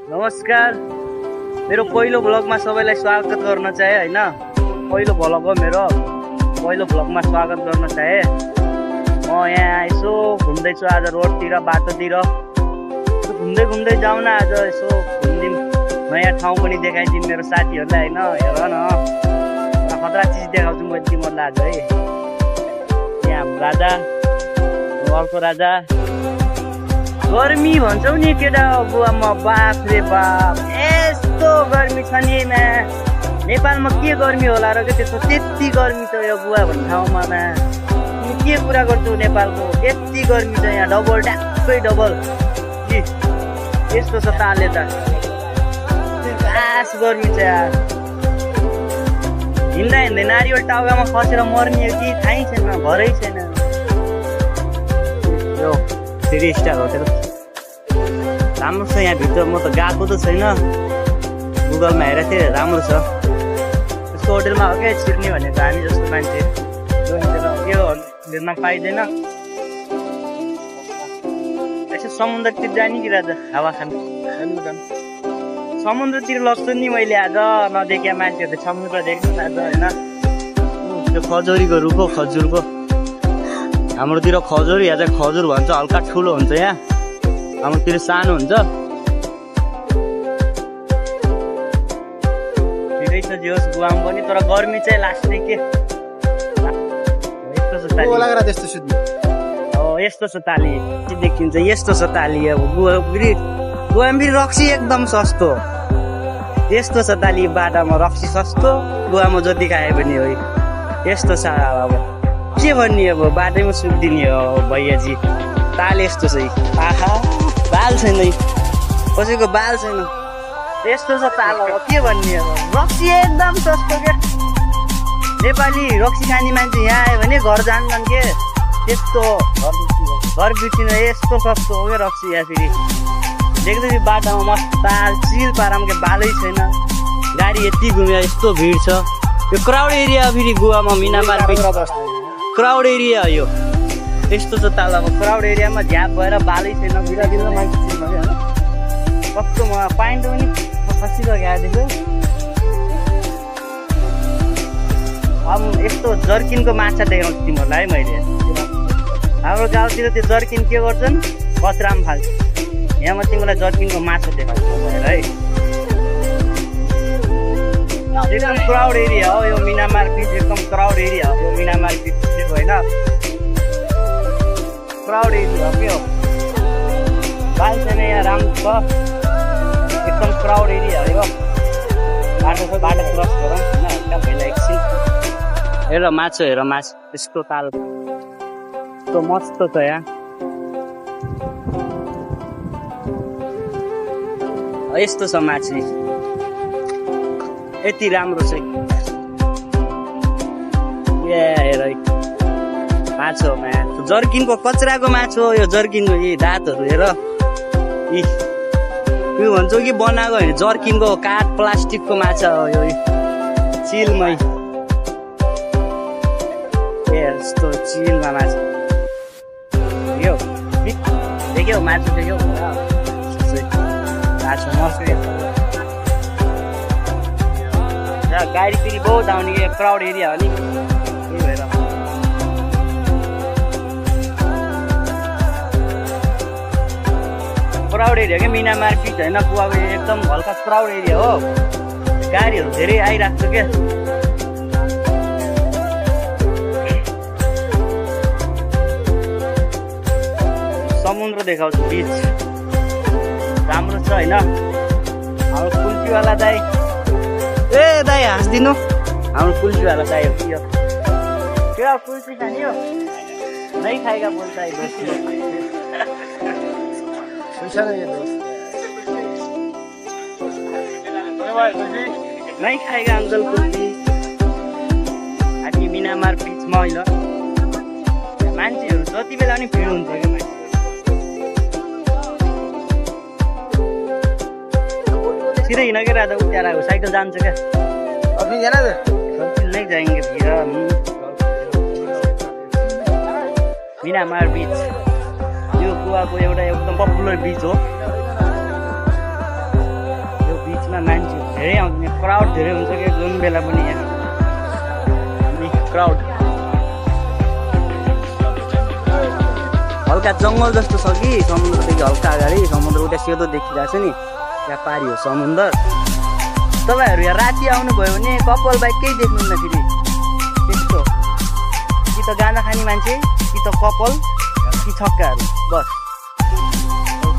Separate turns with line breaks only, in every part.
नमस्कार, मेरो पहिलो भ्लगमा सबैलाई स्वागत गर्न चाहे हैन। पहिलो भ्लग हो मेरो, पहिलो भ्लगमा स्वागत गर्न चाहे। म यहाँ यसो घुम्दैछु आज रोडतिर, बाटोतिर घुम्दै घुम्दै जाउँ न। आज यसो घुम्दिम, नयाँ ठाउँ पनि देखाइदिम मेरो साथीहरूलाई हैन। हेर न, खतरा चिज देखाउँछु म तिमीहरूलाई आज है। यहाँ राजा, अर्को राजा। गर्मी भन्छौ नि केटा बुवा, म बाप रे बाप यस्तो गर्मी छ नि। नेपालमा के गर्मी होला र त्यस्तो त्यति गर्मी छ यो बुवा भन्ने ठाउँमा। के कुरा गर्छौ, नेपालको यति गर्मी छ यहाँ, डबल ट्याक्कै डबल कि यस्तो छ ताले त खास गर्मी छ यार। हिँड्दा हिँड्दै नारियल टाउकामा खसेर मर्ने कि थाहै छैन, घरै छैन। यो फेरि स्टार होटेल राम्रो छ यहाँ भित्र, म त गएको त छैन, गुगलमा हेरेको थिएँ राम्रो छ। त्यस्तो होटेलमा हो क्या छिर्ने भनेको, हामी जस्तो मान्छे यो होटेलमा पाइँदैन। यसो समुद्रतिर जाने कि राजा, हावा खानु समुद्रतिर लग्छु नि मैले आज। नदेख्या मान्छेहरू समुद्र देख्नु आज होइन। त्यो खजूरीको रुख हो, खजुरको। हाम्रोतिर खजुर, यहाँ चाहिँ खजुर भन्छ, हल्का ठुलो हुन्छ यहाँ, हाम्रोतिर सानो हुन्छ। ठिकै छ जे होस्, गुवाम पनि तर गर्मी चाहिँ लास्टै के यस्तो छ ताली। यस्तो छ ताली देखिन्छ, यस्तो छ ताली। अब गुवामी रक्सी एकदम सस्तो, यस्तो छ ताली। बाटामा रक्सी सस्तो, गुवामा जति खायो भने हो यस्तो छ। अब के भन्ने, अब बाटैमा सुक्दिने हो भैयाजी। ताल यस्तो छ, आहा बाल छैन, कसैको बाल छैन, यस्तो छ ताल। अब के भन्ने, अब रक्सी एकदम सस्तो क्या। नेपाली रक्सी खाने मान्छे यहाँ आयो भने घर जान्छन् के, त्यस्तो घर बिर्सिन यस्तो सस्तो हो क्या रक्सी। यहाँ फेरि देख्दै बाटोमा मस्त ताल चिल पारामा के बालै छैन, गाडी यति घुम्यो, यस्तो भिड छ। यो क्राउड एरिया फेरि गोवामा मिनामार क्राउड एरिया हो यो, यस्तो छ ताल। अब क्राउड एरियामा झ्याप भएर बालै छैन, बिराबिरा मान्छे छैन होइन। कस्तो म पाइन्ट पनि खसिरहेको आएदेखि। अब यस्तो जर्किनको माछा देखाउँछु तिमीहरूलाई है मैले। हाम्रो गाउँतिर त्यो जर्किन के गर्छन्, कचरामा फाल्छ। यहाँ म तिमीलाई जर्किनको माछा देखाउँछु है। एकदम क्राउड एरिया हो यो मिनामार बिच, एकदम क्राउड एरिया हो यो मिनामार बिच होइन। क्राउड एरिया हो के हो, बाल छैन यहाँ, राम्रो छ एकदम क्राउड एरिया हो यो। बाटो क्रस गरौँ होइन, पहिला एकछिन। हेर माछा, हेर माछा, यस्तो ताल यस्तो मस्त छ यहाँ। यस्तो छ माछी, यति राम्रो छ। हेर माछा हो, जर्किनको कचराको माछा हो यो। जर्किनको यी दाँतहरू हेर, यो भन्छौ कि बनाएको होइन, जर्किनको काठ प्लास्टिकको माछा हो यो, चिलमै। यस्तो चिलमा माछा देख्यौ, माछा देख्यौ, माछा मस्त। गाडी फेरि बहुत आउने कि क्राउड एरिया हो नि, त्यही भएर। क्राउड एरिया क्या मिनामार बिच होइन, कुवाको एकदम हल्का क्राउड एरिया हो। गाडीहरू धेरै आइरहेको छ क्या। समुद्र देखाउँछु, बिच राम्रो छ होइन। हाम्रो कुल्फीवाला दाइ, ए दाइ हाँसिदिनु, हाम्रो कुल्फीवाला दाइ हो कि यो। क्या कुल्फी खाने हो, नै खाएगा बोल्छ है। नहीं खाएगा अंकल कुल्फी। हामी मिनामार बिचमा होइन, मान्छेहरू जति बेला पनि भिड हुन्छ क्या मान्छे। सीधे हिँड के राजा उठ्याएर आएको, साइकल जान्छ क्या। अभी जाना नहीं जाएंगे भैया। मिनामार बिच यो गोवाको एउटा एकदम पपुलर बिच हो। धेरै आउँछ नि, क्राउड धेरै हुन्छ कि जुन बेला पनि यहाँ क्राउड। हल्का जङ्गल जस्तो छ कि समुद्रदेखि हल्का अगाडि समुद्र उता सेतो देखिरहेको छ नि, यहाँ पारी हो समुद्र। तपाईँहरू यहाँ राति आउनुभयो भने कपाल बाइक केही देख्नुहुन्न फेरि त्यस्तो, कि त गाना खाने मान्छे कि त कपाल कि छक्काहरू, बस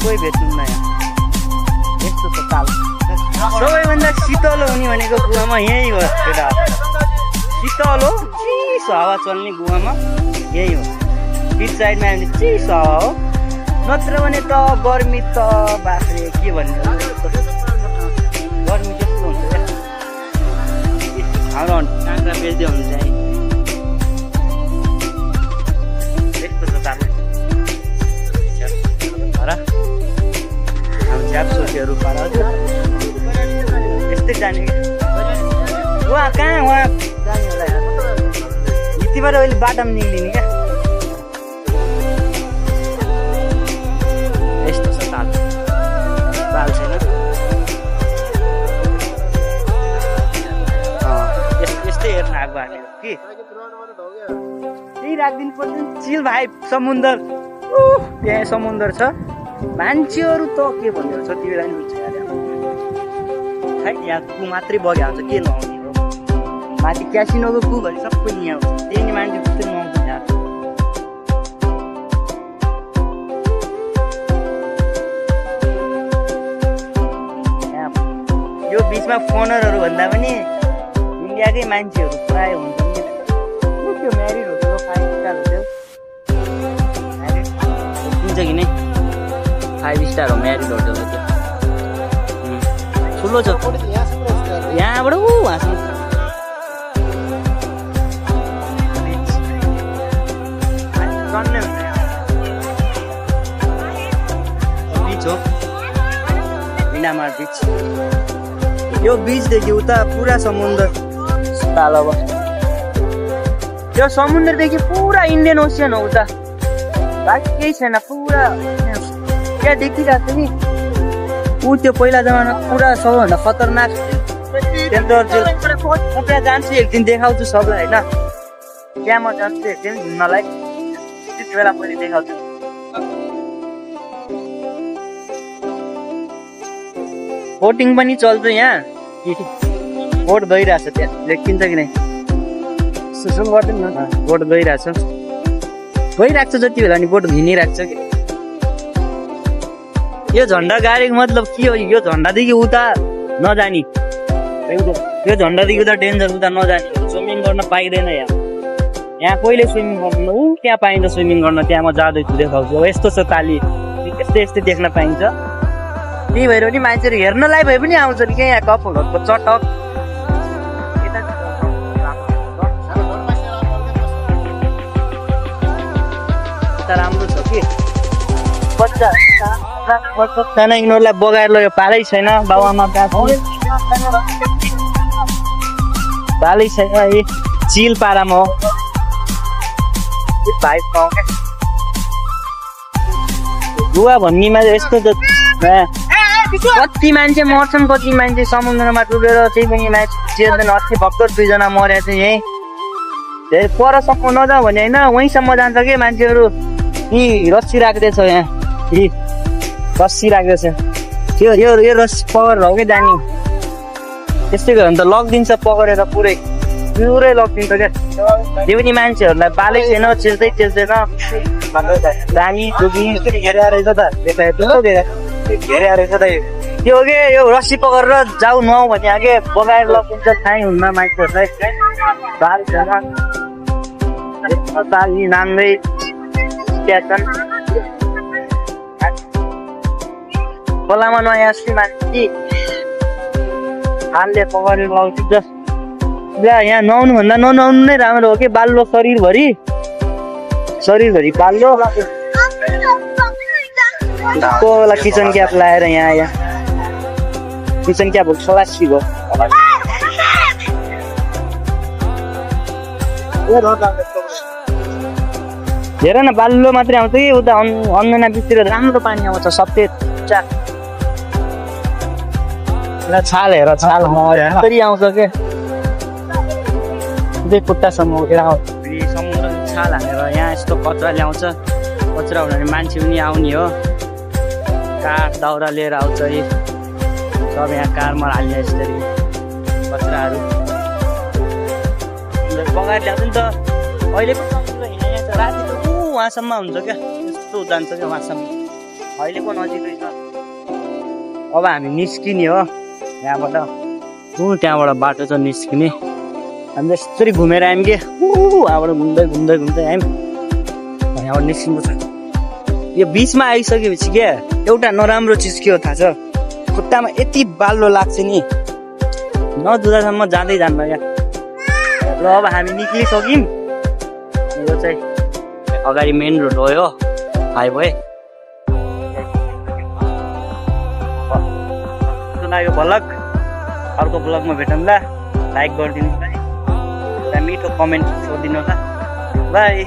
कोही भेट्नुहुन्न यहाँ। यस्तो छ ताल। सबैभन्दा शीतल हुने भनेको गुवामा यही हो केटा, शीतल हो, चिसो हावा चल्ने गुवामा यही हो। बिच साइडमा आयो भने चिसो हावा हो, नत्र भने त गर्मी त बाख्रे के भन्ने गर्मी त्यस्तो हुन्छ क्या। हाम्रो काँक्रा बेच्दै हुन्छ है, त्यस्तो छ ताल। छ्यापसोटीहरू पार यस्तै जाने क्या। उहाँ कहाँ उहाँ जाने होला यार, यतिबाट अहिले बाटामा निक्लिने क्या। यस्तो छ ताल, ताल छैन यस्तै हेर्न आएको हामी कि त्यही राखिदिनु पर्छ। चिल भाइ समुद्र, त्यहाँ समुद्र छ, मान्छेहरू त के भन्ने छ त्यो बेला नि हुन्छ यार। खै यहाँ कु मात्रै बग्या हुन्छ, के नआउने हो। माथि क्यासिनोको कुभरि सबै यहाँ हुन्छ, त्यही नि मान्छे त्यस्तै नआउँछ यार। यहाँ यो बिचमा फोनरहरू भन्दा पनि इन्डियाकै मान्छेहरू प्रायः हुन्छ नि। त्यो म्यारिड होटेल 5 स्टार होटेल किन्छ कि नै 5 स्टार हो म्यारिड होटल हो त्यो, ठुलो छ। यहाँबाट वहाँसम्म बिच हो, मिनामार बिच। यो बिचदेखि उता पुरा समुद्र ताल। अब त्यो समुद्रदेखि पुरा इन्डियन ओसियन हो उता, बाँकी केही छैन, पुरा क्या देखिरहेको छ नि। ऊ त्यो पहिला जमाना पुरा सबैभन्दा खतरनाक त्यहाँ जान्छु, एक दिन देखाउँछु सबलाई होइन। त्यहाँ म जान्छु एक दिन घुम्नलाई, त्यति बेला मैले देखाउँछु। बोटिङ पनि चल्छ यहाँ, बोट गइरहेछ त्यहाँ, देखिन्छ कि नै बोट गइरहेछ, गइरहेको छ जति बेला नि बोट घिनिरहेको छ कि। यो झन्डा गाडेको मतलब के हो, यो झन्डादेखि उता नजाने, यो झन्डादेखि उता डेन्जर, उता नजाने, स्विमिङ गर्न पाइँदैन यहाँ। यहाँ कहिले स्विमिङ गर्नु, ऊ त्यहाँ पाइन्छ स्विमिङ गर्न, त्यहाँ म जाँदैछु देखाउँछु। अब यस्तो छ ताली, यस्तै यस्तै देख्न पाइन्छ। त्यही भएर पनि मान्छेहरू हेर्नलाई भए पनि आउँछन् क्या यहाँ कपालहरूको चटक। राम्रो छ कि बच्चा साना यिनीहरूलाई बगाएर लग्यो, पालै छैन बाबुआमा पालै छैन। ए चिल पारामा हो भाइ, गुवा भन्नेमा यस्तो त कति मान्छे मर्छन्, कति मान्छे समुद्रमा डुबेर त्यही पनि मान्छे चेर्दैन। अस्ति भर्खर 2 जना मरेको छ यहीँ। धेरै परसम्म नजाउँ भने होइन, वहीँसम्म जान्छ कि मान्छेहरू। यी रस्सी राख्दैछ यहाँ, यी रस्सी राख्दैछ, त्यो यो रस्सी पकडेर हो कि जाने। त्यस्तै गयो भने त लगिदिन्छ, पकडेर पुरै लगिदिन्छ क्या। त्यो पनि मान्छेहरूलाई बालै छैन, चेल्दैन दामी डुबी घेरेर रहेछ त, घेरेर रहेछ त। त्यो हो कि यो रस्सी पकडेर जाऊ नुहाउ भने आगे बगाएर लगिदिन्छ, थाहै हुन्न मान्छेहरूलाई। बाली नाम्दै खोलामा नयाँ अस्ति मान्छे हालले पकडेर लगाउँछ। यहाँ नुहाउनुभन्दा ननुहाउनु नै राम्रो हो कि, बाल्लो शरीरभरि बाल्लो। कोला किचन क्याप लाएर यहाँ आयो, किचन क्याप हो क्लासिक हो। हेर न बाल्लो मात्रै आउँछ कि उता अन्जना बिचतिर राम्रो पानी आउँछ, सफेद छाल हेर छाल कसरी आउँछ के दुई खुट्टासम्म उठेर समुद्र छाल हानेर यहाँ यस्तो कचरा ल्याउँछ कचरा हुँदाखेरि मान्छे पनि आउने हो काठ दाउरा लिएर आउँछ सब यहाँ कारमा हाल्ने यसरी कचराहरू बगाएर ल्याउँछ नि त अहिले पनि समुद्र यहाँ छ राति त उहाँसम्म हुन्छ क्या यस्तो जान्छ क्या उहाँसम्म अहिले पो नजिकै छ अब हामी निस्किने हो यहाँबाट त्यहाँबाट बाटो छ निस्किने हामी यसरी घुमेर आयौँ कि यहाँबाट घुम्दै घुम्दै घुम्दै आयौँ यहाँबाट निस्किनु छ यो बिचमा आइसकेपछि क्या एउटा नराम्रो चिज के हो थाहा छ खुट्टामा यति बाल्लो लाग्छ नि नधुँदासम्म जाँदै जान्न क्या र अब हामी निक्लिसक्यौँ यो चाहिँ अगाडि मेन रोड हो यो हाइवे लाग्यो भ्लग अर्को भ्लगमा भेटौँला लाइक गरिदिनु होला मिठो कमेन्ट छोडिदिनु होला बाई।